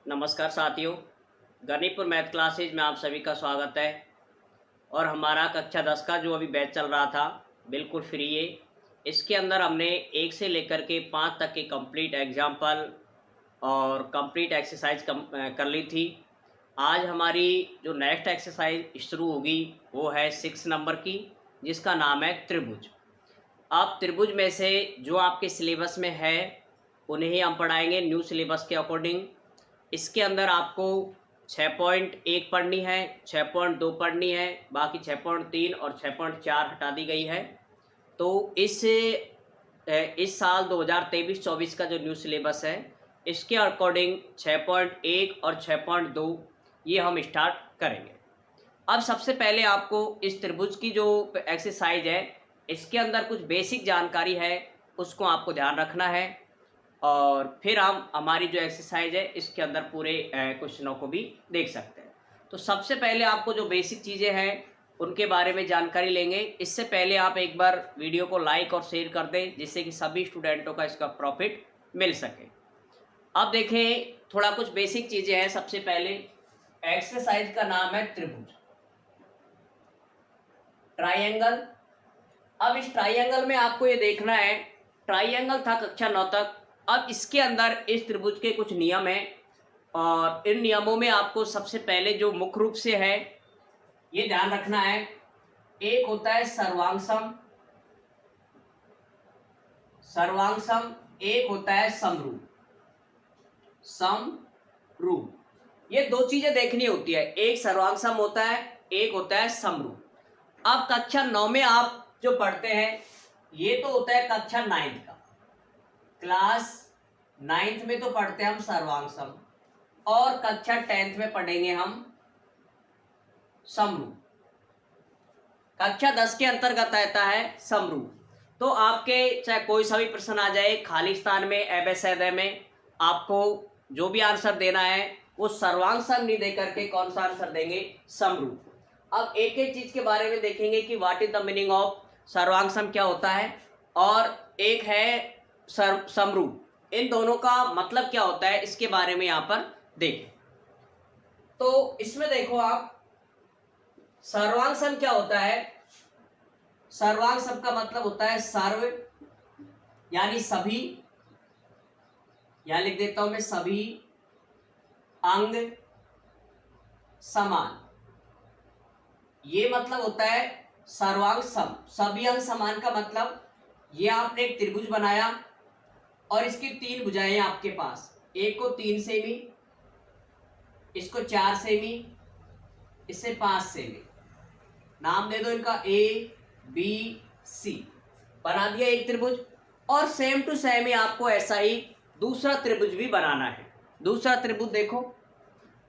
नमस्कार साथियों, गणितपुर math classes में आप सभी का स्वागत है। और हमारा कक्षा 10 का जो अभी बैच चल रहा था, बिल्कुल फ्री है। इसके अंदर हमने 1 से लेकर के 5 तक के कंप्लीट एग्जाम्पल और कंप्लीट एक्सरसाइज कर ली थी। आज हमारी जो नेक्स्ट एक्सरसाइज शुरू होगी वो है 6 नंबर की, जिसका नाम है त्रिभुज। अब त्रिभुज में से जो आपके सिलेबस में है उन्हें हम पढ़ाएंगे न्यू सिलेबस के अकॉर्डिंग। इसके अंदर आपको 6.1 पढ़नी है, 6.2 पढ़नी है, बाकी 6.3 और 6.4 हटा दी गई है। तो इस साल 2023-24 का जो न्यू सिलेबस है, इसके अकॉर्डिंग 6.1 और 6.2 ये हम स्टार्ट करेंगे। अब सबसे पहले आपको इस त्रिभुज की जो एक्सरसाइज है, इसके अंदर कुछ बेसिक जानकारी है, उसको आपको ध्यान रखना है। और फिर हम हमारी जो एक्सरसाइज है इसके अंदर पूरे क्वेश्चनों को भी देख सकते हैं। तो सबसे पहले आपको जो बेसिक चीज़ें हैं उनके बारे में जानकारी लेंगे। इससे पहले आप एक बार वीडियो को लाइक और शेयर कर दें, जिससे कि सभी स्टूडेंटों का इसका प्रॉफिट मिल सके। अब देखें, थोड़ा कुछ बेसिक चीज़ें हैं। सबसे पहले एक्सरसाइज का नाम है त्रिभुज, ट्राइंगल। अब इस ट्राइंगल में आपको ये देखना है, ट्राइंगल था कक्षा 9 तक। अब इसके अंदर इस त्रिभुज के कुछ नियम हैं, और इन नियमों में आपको सबसे पहले जो मुख्य रूप से है ये ध्यान रखना है। एक होता है सर्वांगसम, एक होता है समरूप। ये दो चीजें देखनी होती है, एक सर्वांगसम होता है, एक होता है समरूप। अब कक्षा 9 में आप जो पढ़ते हैं ये तो होता है कक्षा 9 का, क्लास 9th में तो पढ़ते हैं हम सर्वांगसम, और कक्षा 10th में पढ़ेंगे हम समरूप। कक्षा 10 के अंतर्गत आता है समरूप। तो आपके चाहे कोई सा भी प्रश्न आ जाए खाली स्थान में, एबेसैदे में, आपको जो भी आंसर देना है वो सर्वांगसम नहीं दे करके कौन सा आंसर देंगे, समरूप। अब एक एक चीज के बारे में देखेंगे कि what is the meaning of सर्वांगसम, क्या होता है, और एक है समरूप। इन दोनों का मतलब क्या होता है इसके बारे में यहाँ पर देखें। तो इसमें देखो आप, सर्वांगसम क्या होता है। सर्वांगसम का मतलब होता है सर्व, यानी सभी, या लिख देता हूं मैं सभी अंग समान। ये मतलब होता है सर्वांगसम। सभी अंग समान का मतलब, ये आपने एक त्रिभुज बनाया और इसकी 3 भुजाएं हैं आपके पास। एक को 3 सेमी, इसको 4 सेमी, इससे 5 सेमी। नाम दे दो इनका ए बी सी, बना दिया एक त्रिभुज। और सेम टू सेम ही आपको ऐसा ही दूसरा त्रिभुज भी बनाना है। दूसरा त्रिभुज देखो,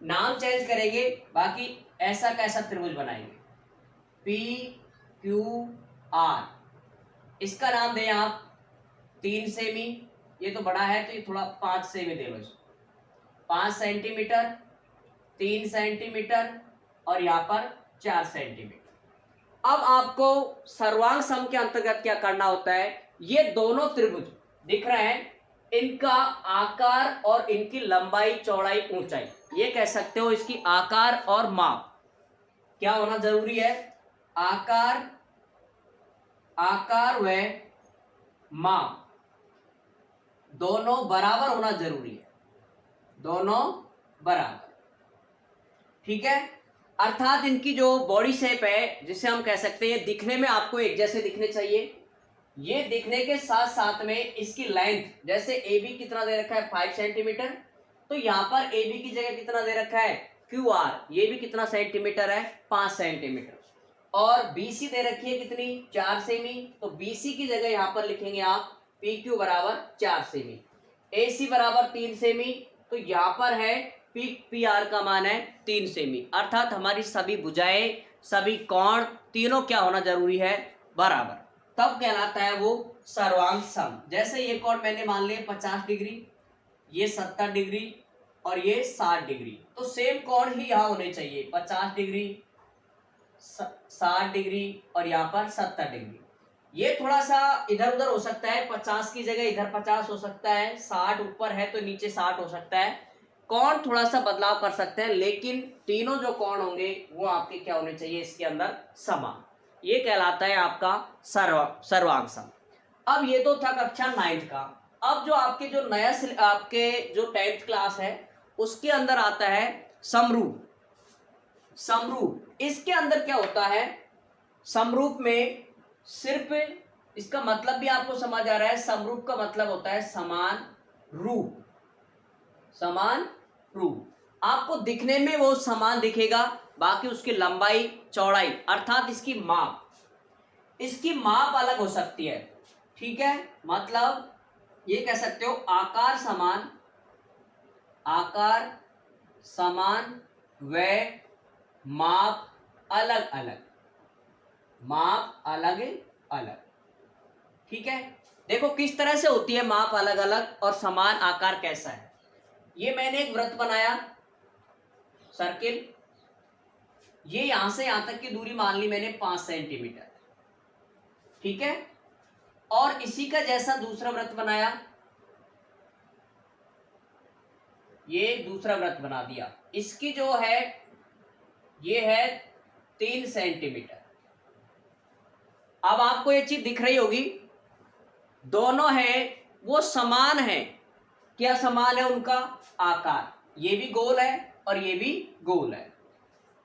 नाम चेंज करेंगे, बाकी ऐसा कैसा त्रिभुज बनाएंगे, पी क्यू आर। इसका नाम दें आप 3 सेमी, ये तो बड़ा है तो ये थोड़ा 5 सेमी दे लो इसको। 5 सेंटीमीटर, 3 सेंटीमीटर और यहाँ पर 4 सेंटीमीटर। अब आपको सर्वांगसम के अंतर्गत क्या करना होता है, ये दोनों त्रिभुज दिख रहे हैं, इनका आकार और इनकी लंबाई, चौड़ाई, ऊंचाई, ये कह सकते हो इसकी आकार और माप क्या होना जरूरी है। आकार व माप दोनों बराबर होना जरूरी है, दोनों बराबर। ठीक है, अर्थात इनकी जो बॉडी शेप है, जिसे हम कह सकते हैं दिखने में आपको एक जैसे दिखने चाहिए। ये दिखने के साथ साथ में इसकी लेंथ, जैसे ए बी कितना दे रखा है 5 सेंटीमीटर, तो यहाँ पर ए बी की जगह कितना दे रखा है क्यू आर, ये भी कितना सेंटीमीटर है 5 सेंटीमीटर। और बी सी दे रखी है कितनी 4 सेमी, तो बी सी की जगह यहाँ पर लिखेंगे आप पी क्यू बराबर 4 सेमी। ए सी बराबर 3 सेमी, तो यहाँ पर है पी आर का मान है 3 सेमी। अर्थात हमारी सभी भुजाएं, सभी कोण, तीनों क्या होना जरूरी है, बराबर। तब कहलाता है वो सर्वांगसम। जैसे ये कोण मैंने मान लिया 50 डिग्री, ये 70 डिग्री और ये 60 डिग्री, तो सेम कोण ही यहाँ होने चाहिए, 50 डिग्री, 60 डिग्री और यहाँ पर 70 डिग्री। ये थोड़ा सा इधर उधर हो सकता है, 50 की जगह इधर 50 हो सकता है, 60 ऊपर है तो नीचे 60 हो सकता है। कोण थोड़ा सा बदलाव कर सकते हैं, लेकिन तीनों जो कोण होंगे वो आपके क्या होने चाहिए इसके अंदर समान। ये कहलाता है आपका सर्वांग सम। अब ये तो था कक्षा 9th का। अब जो आपके जो नया आपके जो 10th क्लास है उसके अंदर आता है समरूप। समरूप इसके अंदर क्या होता है, समरूप में सिर्फ इसका मतलब भी आपको समझ आ रहा है। समरूप का मतलब होता है समान रूप। समान रूप आपको दिखने में वो समान दिखेगा, बाकी उसकी लंबाई चौड़ाई अर्थात इसकी माप अलग हो सकती है। ठीक है, मतलब ये कह सकते हो आकार समान व माप अलग अलग। ठीक है, देखो किस तरह से होती है माप अलग अलग और समान आकार कैसा है। ये मैंने एक वृत्त बनाया, सर्किल। ये यहां से यहां तक की दूरी मान ली मैंने 5 सेंटीमीटर। ठीक है, और इसी का जैसा दूसरा वृत्त बनाया, ये दूसरा वृत्त बना दिया। इसकी जो है ये है 3 सेंटीमीटर। अब आपको ये चीज दिख रही होगी, दोनों है वो समान है। क्या समान है उनका आकार, ये भी गोल है और ये भी गोल है,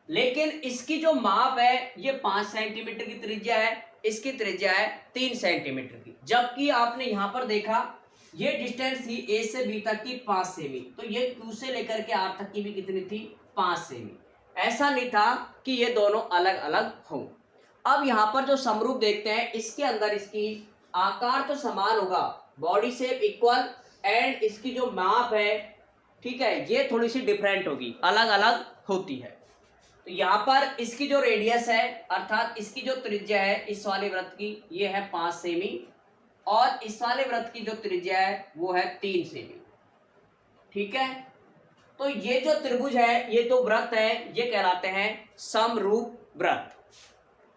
लेकिन इसकी जो माप है ये 5 सेंटीमीटर की त्रिज्या है, इसकी त्रिज्या है 3 सेंटीमीटर की। जबकि आपने यहां पर देखा ये डिस्टेंस थी ए से बी तक की 5 सेमी, तो ये Q से लेकर के R तक की भी कितनी थी 5 सेमी। ऐसा नहीं था कि ये दोनों अलग अलग हों। अब यहां पर जो समरूप देखते हैं, इसके अंदर इसकी आकार तो समान होगा, बॉडी शेप इक्वल, एंड इसकी जो माप है, ठीक है, ये थोड़ी सी डिफरेंट होगी, अलग अलग होती है। तो यहाँ पर इसकी जो रेडियस है अर्थात इसकी जो त्रिज्या है इस वाले वृत्त की, ये है 5 सेमी, और इस वाले वृत्त की जो त्रिज्या है वो है 3 सेमी। ठीक है, तो ये जो त्रिभुज है, ये तो वृत्त है, ये कहलाते हैं समरूप वृत्त।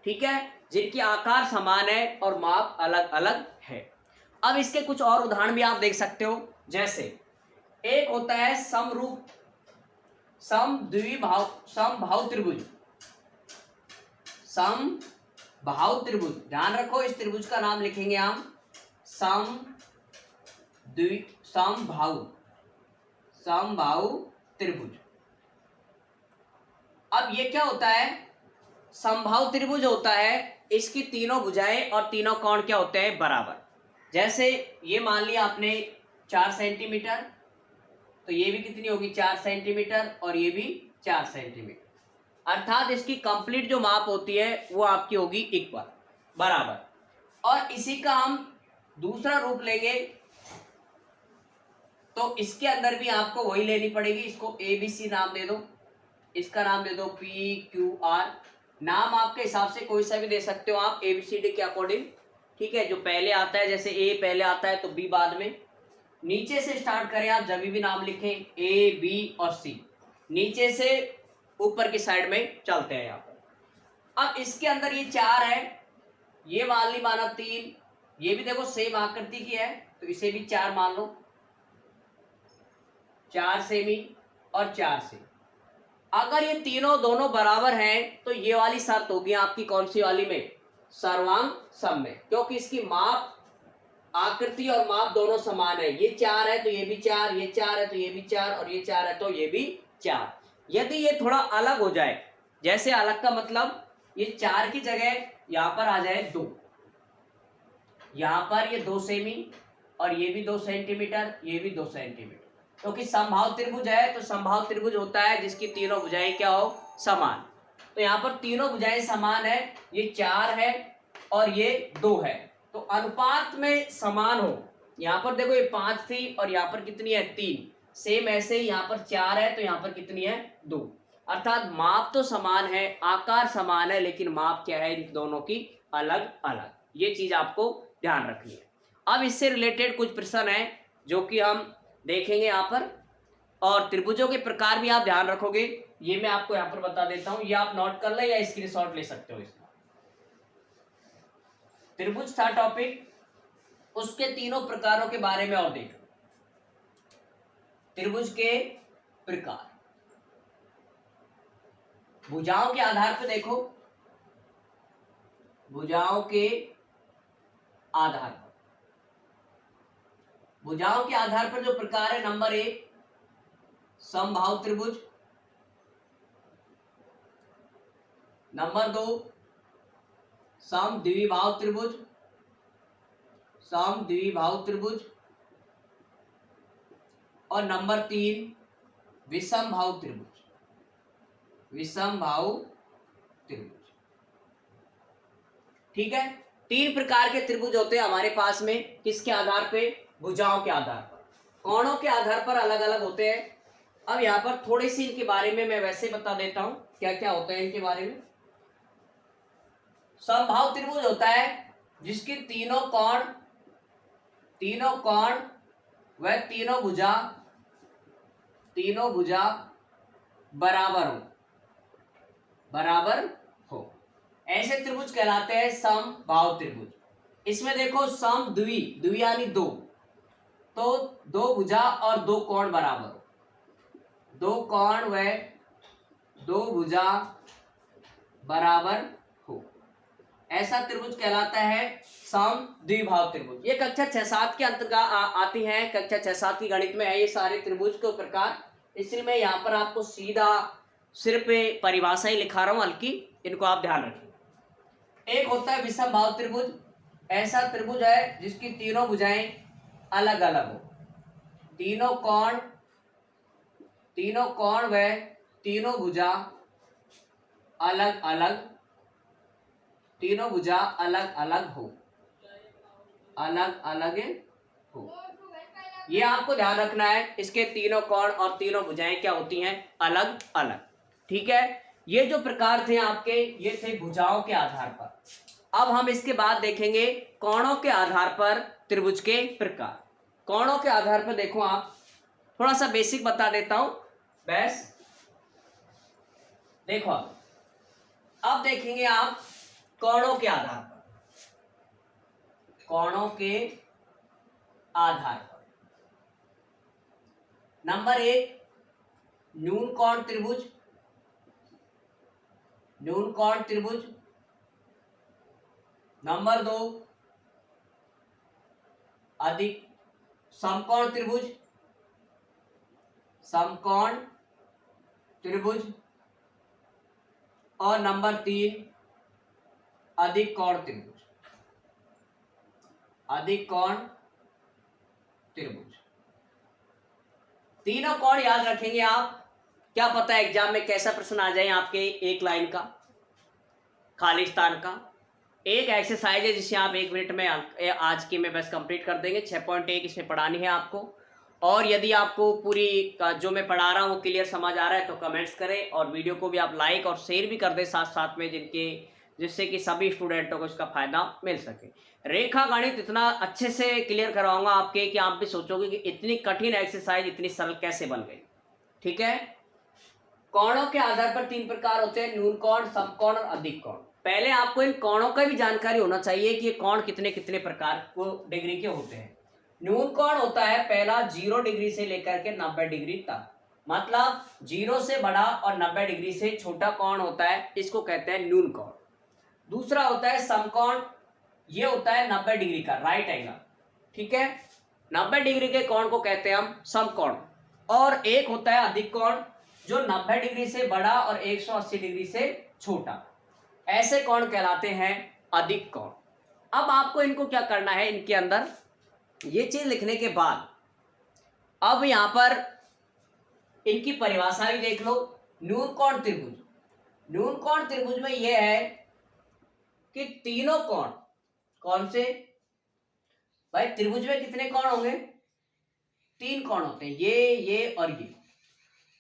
ठीक है, जिनकी आकार समान है और माप अलग अलग है। अब इसके कुछ और उदाहरण भी आप देख सकते हो, जैसे एक होता है समरूप समबाहु त्रिभुज। ध्यान रखो, इस त्रिभुज का नाम लिखेंगे हम समबाहु त्रिभुज। अब ये क्या होता है, समबाहु त्रिभुज होता है, इसकी तीनों भुजाएं और तीनों कोण क्या होते हैं बराबर। जैसे ये मान लिया आपने 4 सेंटीमीटर, तो ये भी कितनी होगी 4 सेंटीमीटर, और ये भी 4 सेंटीमीटर, अर्थात इसकी कंप्लीट जो माप होती है वो आपकी होगी इक्वल, बराबर। और इसी का हम दूसरा रूप लेंगे, तो इसके अंदर भी आपको वही लेनी पड़ेगी। इसको ABC नाम दे दो, इसका नाम दे दो PQR। नाम आपके हिसाब से कोई सा भी दे सकते हो आप, ABCD के अकॉर्डिंग। ठीक है, जो पहले आता है, जैसे A पहले आता है तो B बाद में। नीचे से स्टार्ट करें आप, जब भी नाम लिखें A B और C, नीचे से ऊपर की साइड में चलते हैं यहाँ पर। अब इसके अंदर ये 4 है, ये मान ली माना 3, ये भी देखो सेम आकृति की है, तो इसे भी 4 मान लो, 4 सेमी और 4 सेमी। अगर ये तीनों दोनों बराबर हैं तो ये वाली शर्त होगी आपकी कौन सी वाली में, सर्वांग सम में, क्योंकि इसकी माप, आकृति और माप दोनों समान है। ये 4 है तो ये भी 4, ये 4 है तो ये भी 4, और ये 4 है तो ये भी 4। यदि ये थोड़ा अलग हो जाए, जैसे अलग का मतलब ये 4 की जगह यहां पर आ जाए 2, यहां पर ये 2 सेमी और ये भी 2 सेंटीमीटर, ये भी 2 सेंटीमीटर, क्योंकि समबाहु त्रिभुज है, तो समबाहु त्रिभुज होता है जिसकी तीनों भुजाएं क्या हो, समान। तो यहाँ पर तीनों भुजाएं समान है, ये 4 है और ये 2 है, तो अनुपात में समान हो। यहाँ पर देखो ये 5 थी और यहाँ पर कितनी है 3, सेम ऐसे ही यहाँ पर 4 है तो यहाँ पर कितनी है 2, अर्थात माप तो समान है, आकार समान है, लेकिन माप क्या है इन दोनों की अलग अलग। ये चीज आपको ध्यान रखनी है। अब इससे रिलेटेड कुछ प्रश्न है जो कि हम देखेंगे यहाँ पर, और त्रिभुजों के प्रकार भी आप ध्यान रखोगे, ये मैं आपको यहाँ पर बता देता हूं, ये आप नोट कर ले या स्क्रीनशॉट ले सकते हो इसका। त्रिभुज था टॉपिक, उसके तीनों प्रकारों के बारे में और देखो। त्रिभुज के प्रकार। भुजाओं के आधार पर देखो, भुजाओं के आधार पर, भुजाओं के आधार पर जो प्रकार है, नंबर 1 समबाहु त्रिभुज, नंबर 2 समद्विबाहु त्रिभुज, समद्विबाहु त्रिभुज, और नंबर 3 विषमबाहु त्रिभुज, विषमबाहु त्रिभुज। ठीक है, 3 प्रकार के त्रिभुज होते हैं हमारे पास में, किसके आधार पे? भुजाओं के आधार पर। कोणों के आधार पर अलग अलग होते हैं। अब यहां पर थोड़ी सी इनके बारे में मैं वैसे बता देता हूं, क्या क्या होता है इनके बारे में। समबाहु त्रिभुज होता है जिसकी तीनों कोण व तीनों भुजा बराबर हो, ऐसे त्रिभुज कहलाते हैं समबाहु त्रिभुज। इसमें देखो सम द्वि यानी 2, तो 2 भुजा और 2 कोण बराबर हो, 2 कोण व 2 भुजा बराबर हो, ऐसा त्रिभुज कहलाता है समद्विबाहु त्रिभुज। ये कक्षा 6-7 के अंतर्गत आती हैं, कक्षा 6-7 की गणित में है ये सारे त्रिभुज के प्रकार। इसलिए मैं यहाँ पर आपको सीधा सिर्फ परिभाषाएं लिखा रहा हूँ हल्की, इनको आप ध्यान रखिए। एक होता है विषमबाहु त्रिभुज, ऐसा त्रिभुज है जिसकी तीनों भुजाएं अलग अलग हो, तीनों कोण व तीनों भुजा अलग अलग, तीनों भुजा अलग अलग हो, ये आपको ध्यान रखना है। इसके तीनों कोण और तीनों भुजाएं क्या होती हैं? अलग अलग। ठीक है, ये जो प्रकार थे आपके, ये थे भुजाओं के आधार पर। अब हम इसके बाद देखेंगे कोणों के आधार पर त्रिभुज के प्रकार। कोणों के आधार पर देखो, आप थोड़ा सा बेसिक बता देता हूं बस। देखो अब देखेंगे आप कोणों के आधार पर, कोणों के आधार पर। नंबर 1 न्यून कोण त्रिभुज, न्यून कोण त्रिभुज। नंबर 2 अधिक समकोण त्रिभुज, समकोण त्रिभुज। और नंबर 3 अधिक कोण त्रिभुज, अधिक कोण त्रिभुज। तीनों कोण याद रखेंगे आप, क्या पता है एग्जाम में कैसा प्रश्न आ जाए आपके, एक लाइन का खाली स्थान का। एक एक्सरसाइज है जिसे आप 1 मिनट में आज की में बस कंप्लीट कर देंगे। 6.1 इसमें पढ़ानी है आपको। और यदि आपको पूरी का जो मैं पढ़ा रहा हूँ वो क्लियर समझ आ रहा है तो कमेंट्स करें, और वीडियो को भी आप लाइक और शेयर भी कर दें साथ साथ में, जिससे कि सभी स्टूडेंटों को इसका फायदा मिल सके। रेखा गणित इतना अच्छे से क्लियर करवाऊंगा आपके कि आप भी सोचोगे कि इतनी कठिन एक्सरसाइज इतनी सरल कैसे बन गई। ठीक है, कोणों के आधार पर 3 प्रकार होते हैं, न्यून कोण, समकोण और अधिक कोण। पहले आपको इन कोणों का भी जानकारी होना चाहिए कि ये कोण कितने कितने प्रकार को डिग्री के होते हैं। न्यून कोण होता है पहला 0 डिग्री से लेकर के 90 डिग्री तक, मतलब 0 से बड़ा और 90 डिग्री से छोटा कोण होता है, इसको कहते हैं न्यून कोण। दूसरा होता है समकोण, ये होता है 90 डिग्री का राइट एंगल। ठीक है, 90 डिग्री के कोण को कहते हैं हम समकोण। और एक होता है अधिक कोण, जो 90 डिग्री से बड़ा और 180 डिग्री से छोटा, ऐसे कोण कहलाते हैं अधिक कोण। अब आपको इनको क्या करना है, इनके अंदर ये चीज लिखने के बाद अब यहां पर इनकी परिभाषा भी देख लो। न्यून कोण त्रिभुज, न्यून कोण त्रिभुज में यह है कि तीनों कोण, कौन से भाई, त्रिभुज में कितने कोण होंगे? 3 कोण होते हैं, ये और ये।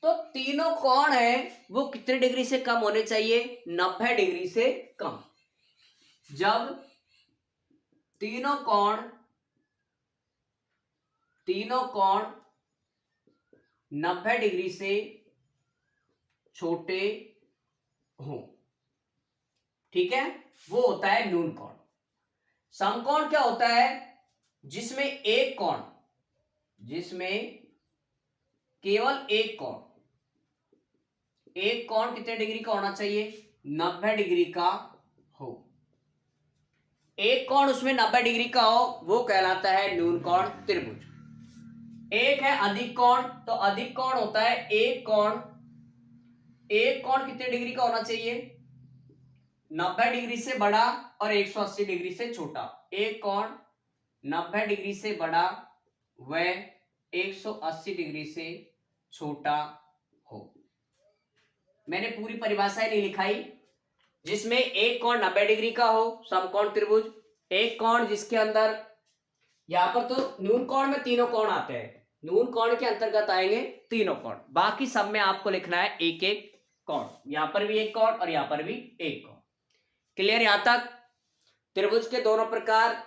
तो तीनों कोण है वो कितने डिग्री से कम होने चाहिए? 90 डिग्री से कम। जब तीनों कोण 90 डिग्री से छोटे हों, ठीक है, वो होता है न्यून कोण। समकोण क्या होता है? जिसमें केवल एक कोण एक कोण कितने डिग्री का होना चाहिए? 90 डिग्री का हो। एक कोण उसमें 90 डिग्री का हो वो कहलाता है न्यून कोण त्रिभुज। एक है अधिक कोण, तो अधिक कोण होता है एक कोण कितने डिग्री का होना चाहिए? 90 डिग्री से बड़ा और 180 डिग्री से छोटा। एक कोण 90 डिग्री से बड़ा व 180 डिग्री से छोटा हो। मैंने पूरी परिभाषा नहीं लिखाई। जिसमें एक कोण 90 डिग्री का हो समकोण त्रिभुज, एक कोण जिसके अंदर, यहां पर तो न्यून कोण में तीनों कोण आते हैं, न्यून कोण के अंतर्गत आएंगे तीनों कोण, बाकी सब में आपको लिखना है एक एक कोण। यहां पर भी एक कोण और यहां पर भी एक कोण। क्लियर यहां तक? त्रिभुज के दोनों प्रकार,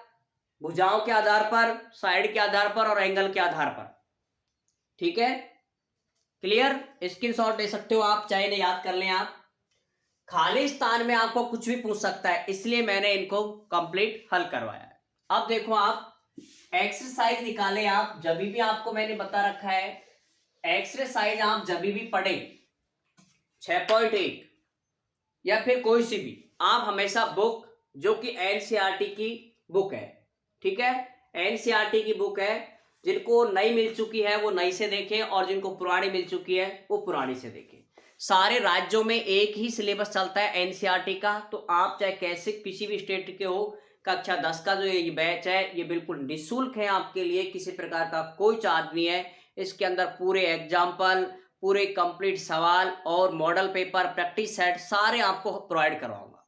भुजाओं के आधार पर, साइड के आधार पर और एंगल के आधार पर। ठीक है, क्लियर? स्क्रीनशॉट ले सकते हो आप, चाहे नहीं याद कर लें आप। खाली स्थान में आपको कुछ भी पूछ सकता है, इसलिए मैंने इनको कंप्लीट हल करवाया है। अब देखो आप एक्सरसाइज निकाले आप, जब भी आपको मैंने बता रखा है एक्सरसाइज आप जब भी पढ़े 6.1 या फिर कोई सी भी, आप हमेशा बुक जो कि एनसीईआरटी की बुक है, ठीक है, एनसीईआरटी की बुक है, जिनको नई मिल चुकी है वो नई से देखें और जिनको पुरानी मिल चुकी है वो पुरानी से देखें। सारे राज्यों में एक ही सिलेबस चलता है एनसीईआरटी का, तो आप चाहे कैसे किसी भी स्टेट के हो, कक्षा 10 का जो ये बैच है ये बिल्कुल निःशुल्क है आपके लिए, किसी प्रकार का कोई चार्ज नहीं है। इसके अंदर पूरे एग्जाम्पल, पूरे कंप्लीट सवाल और मॉडल पेपर, प्रैक्टिस सेट सारे आपको प्रोवाइड करवाऊंगा।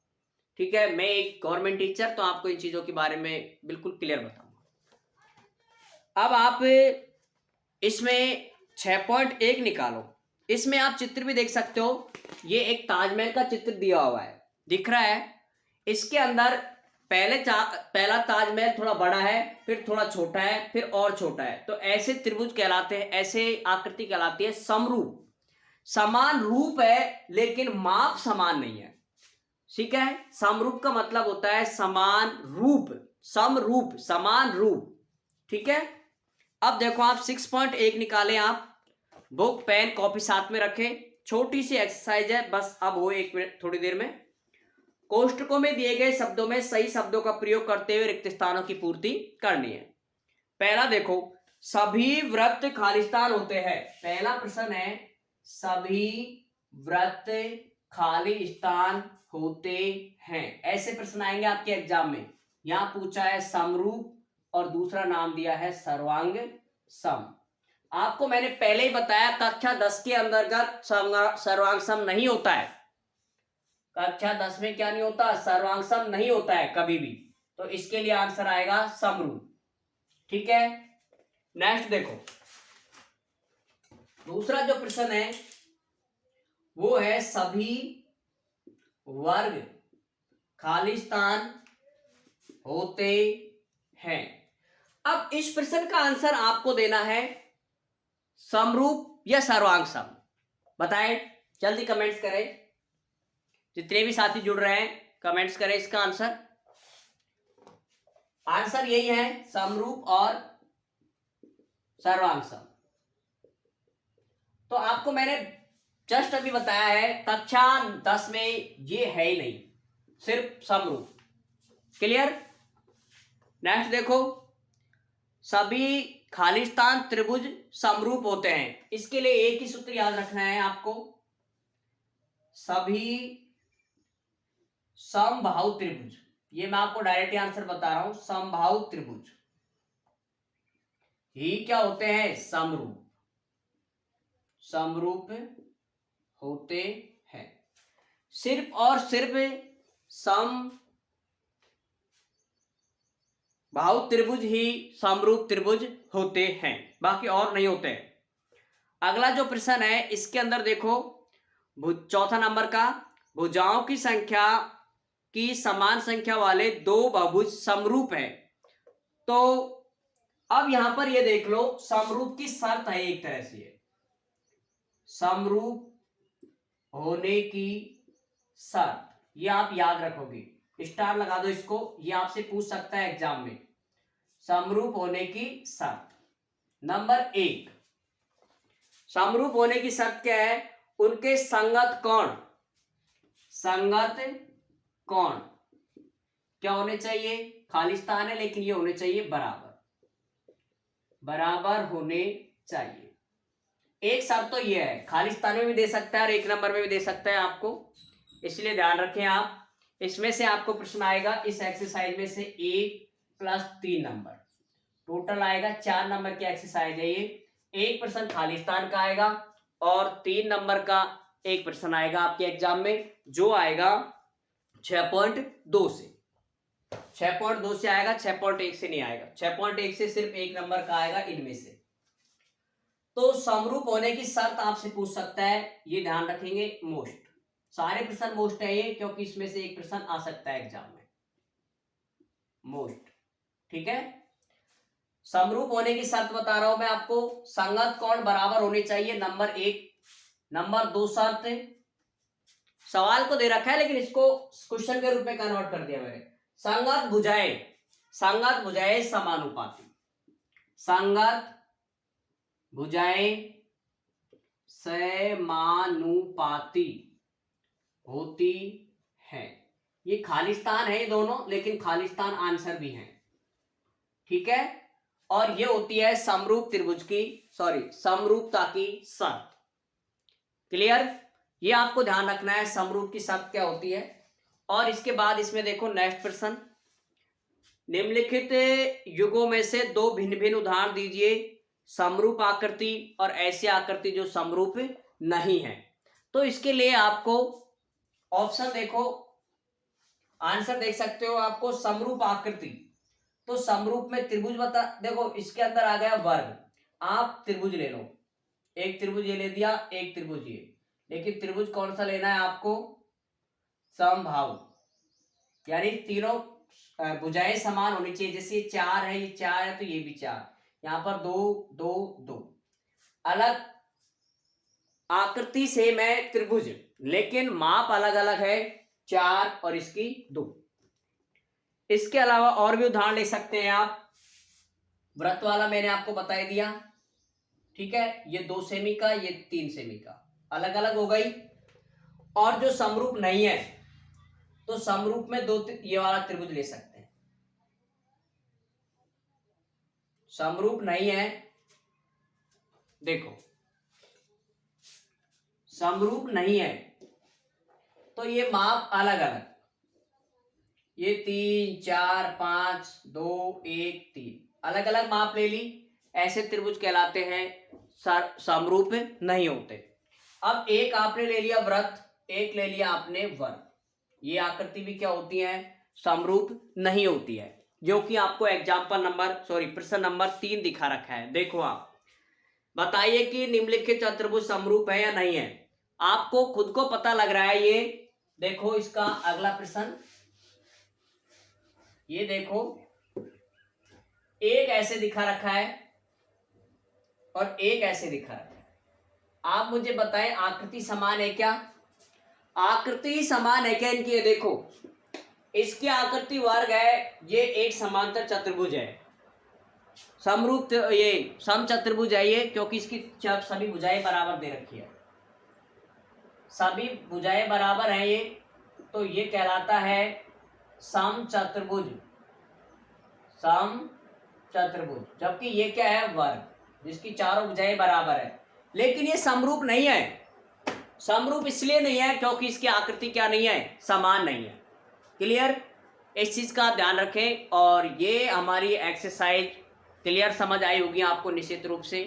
ठीक है, मैं एक गवर्नमेंट टीचर, तो आपको इन चीजों के बारे में बिल्कुल क्लियर बताऊंगा। अब आप इसमें 6.1 निकालो। इसमें आप चित्र भी देख सकते हो, ये एक ताजमहल का चित्र दिया हुआ है, दिख रहा है। इसके अंदर पहला ताजमहल थोड़ा बड़ा है, फिर थोड़ा छोटा है, फिर और छोटा है, तो ऐसे त्रिभुज कहलाते हैं, ऐसे आकृति कहलाती है समरूप। समान रूप है लेकिन माप समान नहीं है। ठीक है, समरूप का मतलब होता है समान रूप, समरूप समान रूप। ठीक है, अब देखो आप 6.1 निकालें आप, बुक पेन कॉपी साथ में रखें। छोटी सी एक्सरसाइज है बस, अब हो एक मिनट थोड़ी देर में। कोष्ठकों में दिए गए शब्दों में सही शब्दों का प्रयोग करते हुए रिक्त स्थानों की पूर्ति करनी है। पहला देखो, सभी वृत्त खालिस्तान होते हैं। पहला प्रश्न है सभी वृत्त खाली स्थान होते हैं, ऐसे प्रश्न आएंगे आपके एग्जाम में। यहां पूछा है समरूप और दूसरा नाम दिया है सर्वांग सम। आपको मैंने पहले ही बताया कक्षा 10 के अंतर्गत सर्वांग सम नहीं होता है। कक्षा 10 में क्या नहीं होता? सर्वांग सम नहीं होता है कभी भी, तो इसके लिए आंसर आएगा समरूप। ठीक है, नेक्स्ट देखो, दूसरा जो प्रश्न है वो है सभी वर्ग खालिस्तान होते हैं। अब इस प्रश्न का आंसर आपको देना है समरूप या सर्वांग सम। बताएं, जल्दी कमेंट्स करें, जितने भी साथी जुड़ रहे हैं कमेंट्स करें इसका आंसर। आंसर यही है, समरूप और सर्वांग सम। तो आपको मैंने जस्ट अभी बताया है कक्षा 10 में ये है ही नहीं, सिर्फ समरूप। क्लियर? नेक्स्ट देखो, सभी खालिस्तान त्रिभुज समरूप होते हैं। इसके लिए एक ही सूत्र याद रखना है आपको, सभी समबाहु त्रिभुज। ये मैं आपको डायरेक्ट आंसर बता रहा हूं, समबाहु त्रिभुज ही क्या होते हैं? समरूप, समरूप होते हैं। सिर्फ और सिर्फ समबाहु त्रिभुज ही समरूप त्रिभुज होते हैं, बाकी और नहीं होते हैं। अगला जो प्रश्न है इसके अंदर देखो, चौथा नंबर का, भुजाओं की संख्या की समान संख्या वाले दो बहुभुज समरूप है। तो अब यहां पर ये देख लो, समरूप की शर्त है एक तरह से, समरूप होने की शर्त, ये आप याद रखोगे, स्टार लगा दो इसको, ये आपसे पूछ सकता है एग्जाम में। समरूप होने की शर्त नंबर 1, समरूप होने की शर्त क्या है? उनके संगत कोण, संगत कोण क्या होने चाहिए, खाली स्थान है लेकिन ये होने चाहिए बराबर, बराबर होने चाहिए। एक शर्त तो ये है, खाली स्थान में भी दे सकता है और एक नंबर में भी दे सकता है आपको, इसलिए ध्यान रखें आप। इसमें से आपको प्रश्न आएगा इस एक्सरसाइज में से 1 + 3 नंबर, टोटल आएगा 4 नंबर की एक्सरसाइज है ये। एक प्रश्न खाली स्थान का आएगा और 3 नंबर का एक प्रश्न आएगा आपके एग्जाम में, जो आएगा 6.2 से, 6.2 से आएगा, 6.1 से नहीं आएगा। 6.1 से सिर्फ एक नंबर का आएगा इनमें से। तो समरूप होने की शर्त आपसे पूछ सकता है, ये ध्यान रखेंगे। मोस्ट, सारे प्रश्न मोस्ट है ये, क्योंकि इसमें से एक प्रश्न आ सकता है एग्जाम में, मोस्ट। ठीक है, समरूप होने की शर्त बता रहा हूं मैं आपको, संगत कोण बराबर होने चाहिए, नंबर 1। नंबर 2 शर्त, सवाल को दे रखा है लेकिन इसको क्वेश्चन के रूप में कन्वर्ट कर दिया मैंने। संगत भुजाएं, संगत भुजाएं समानुपाती, संगत भुजाएं समानुपाती होती है। ये खालिस्तान है ये दोनों, लेकिन खालिस्तान आंसर भी है। ठीक है, और ये होती है समरूप त्रिभुज की, समरूपता की शर्त। क्लियर, ये आपको ध्यान रखना है समरूप की शर्त क्या होती है। और इसके बाद इसमें देखो नेक्स्ट प्रश्न, निम्नलिखित युगों में से 2 भिन्न भिन्न उदाहरण दीजिए, समरूप आकृति और ऐसी आकृति जो समरूप नहीं है। तो इसके लिए आपको ऑप्शन देखो, आंसर देख सकते हो आपको। समरूप आकृति, तो समरूप में त्रिभुज बता, देखो इसके अंदर आ गया वर्ग, आप त्रिभुज ले लो, एक त्रिभुज ये ले दिया, एक त्रिभुज ये, लेकिन त्रिभुज कौन सा लेना है आपको, समबाहु, यानी तीनों भुजाएं समान होनी चाहिए। जैसे ये 4 है, ये 4 है तो ये भी 4, यहां पर 2 2 2, अलग आकृति सेम है त्रिभुज, लेकिन माप अलग अलग है, 4 और इसकी 2। इसके अलावा और भी उदाहरण ले सकते हैं आप। वृत्त वाला मैंने आपको बता ही दिया। ठीक है, ये 2 सेमी का, ये 3 सेमी का, अलग अलग हो गई। और जो समरूप नहीं है, तो समरूप में 2 ये वाला त्रिभुज ले सकते हैं। समरूप नहीं है, देखो समरूप नहीं है तो ये माप अलग अलग, ये 3 4 5 2 1 3, अलग अलग माप ले ली, ऐसे त्रिभुज कहलाते हैं, समरूप नहीं होते। अब एक आपने ले लिया वृत्त, एक ले लिया आपने वर्ग, ये आकृति भी क्या होती है, समरूप नहीं होती है, जो कि आपको एग्जाम्पल नंबर प्रश्न नंबर 3 दिखा रखा है। देखो आप बताइए कि निम्नलिखित चतुर्भुज समरूप है या नहीं है। आपको खुद को पता लग रहा है ये। देखो इसका अगला प्रश्न, ये देखो एक ऐसे दिखा रखा है और एक ऐसे दिखा रखा है। आप मुझे बताएं आकृति समान है क्या, आकृति समान है क्या इनकी। ये देखो इसकी आकृति वर्ग है, ये एक समांतर चतुर्भुज है, समरूप ये समचतुर्भुज है ये, क्योंकि इसकी सभी भुजाएं बराबर दे रखी है, सभी भुजाएं बराबर हैं ये, तो ये कहलाता है समचतुर्भुज, समचतुर्भुज। जबकि ये क्या है, वर्ग, जिसकी चारों भुजाएं बराबर है। लेकिन ये समरूप नहीं है, समरूप इसलिए नहीं है क्योंकि इसकी आकृति क्या नहीं है, समान नहीं है। क्लियर, इस चीज का ध्यान रखें। और ये हमारी एक्सरसाइज क्लियर समझ आई होगी आपको निश्चित रूप से।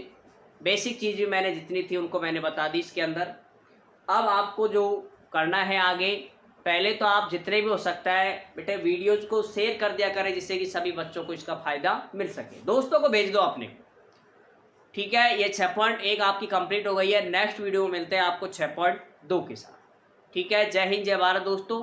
बेसिक चीज भी मैंने जितनी थी उनको मैंने बता दी इसके अंदर। अब आपको जो करना है आगे, पहले तो आप जितने भी हो सकता है बेटे वीडियोज को शेयर कर दिया करें, जिससे कि सभी बच्चों को इसका फायदा मिल सके। दोस्तों को भेज दो अपने। ठीक है, ये 6.1 आपकी कंप्लीट हो गई है। नेक्स्ट वीडियो में मिलते हैं आपको 6.2 के साथ। ठीक है, जय हिंद जय भारत दोस्तों।